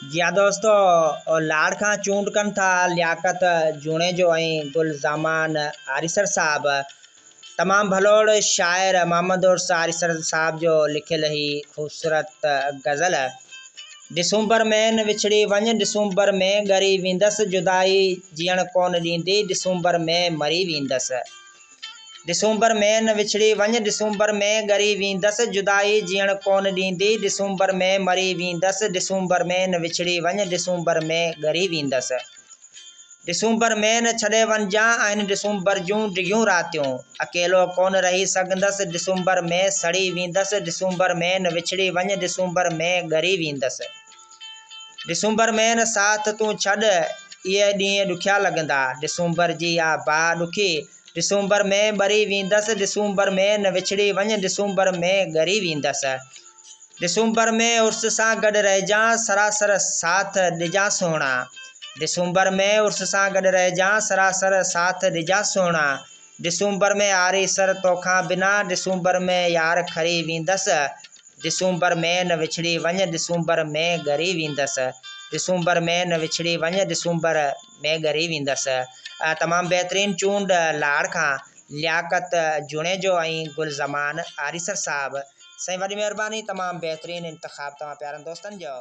जी हाँ दोस्तों, और लाड़ खां चूंड कनि था लियाकत जूणे जो ऐं गुलज़ामान आरिसर साहब। तमाम भलोड़ शायर मोहम्मद उर्स आरिसर साहब जो लिखियल ही ख़ूबसूरत गज़ल। डिसंबर में न विछड़ी वञ, डिसंबर में ॻरी वेंदसि, जुदाई जीअण कोन ॾींदी, डिसंबर में मरी वेंदसि। डिसंबर में न विछड़ी वञ, डिसंबर में ॻरी वेंदसि, जुदाई जीअण कोन ॾींदी, डिसंबर में मरी वेंदसि। डिसंबर में न विछड़ी वञ, डिसंबर में ॻरी वेंदसि। डिसंबर में न छॾे वञजां आहिनि डिसंबर जूं डिघियूं रातियूं, अकेलो कोन रही सघंदसि, डिसंबर में सड़ी वेंदसि। डिसंबर में न विछड़ी वञ, डिसंबर में ॻरी वेंदसि। डिसंबर में न साथ तूं छॾ, इहे ॾींहं ॾुखिया लॻंदा, डिसंबर जी आ बाहि ॾुखी, डिसंबर में ॿरी वेंदसि। डिसंबर में न विछड़ी वञ, डिसंबर में ॻरी वेंदसि। डिसंबर में उर्स सां गॾु रहिजां, सरासर साथ ॾिजां सुहिणा, डिसंबर में उर्स सां गॾु रहिजां, सरासर साथ ॾिजां सुहिणा। डिसंबर में आरिसर तोखां बिना, डिसंबर में यार खरी वेंदसि। डिसंबर में न विछड़ी वञ, डिसंबर में ॻरी वेंदसि। डिसंबर में न विछड़ी वञ, डिसंबर में ॻरी वेंदसि। तमामु बहितरीनु चूंड लाड़ खां लियाकत जूणे जो ऐं गुलज़ामान आरिसर साहब। साईं वॾी महिरबानी, तमामु बहितरीनु इंतिख़ाब तव्हां प्यारनि दोस्तनि जो।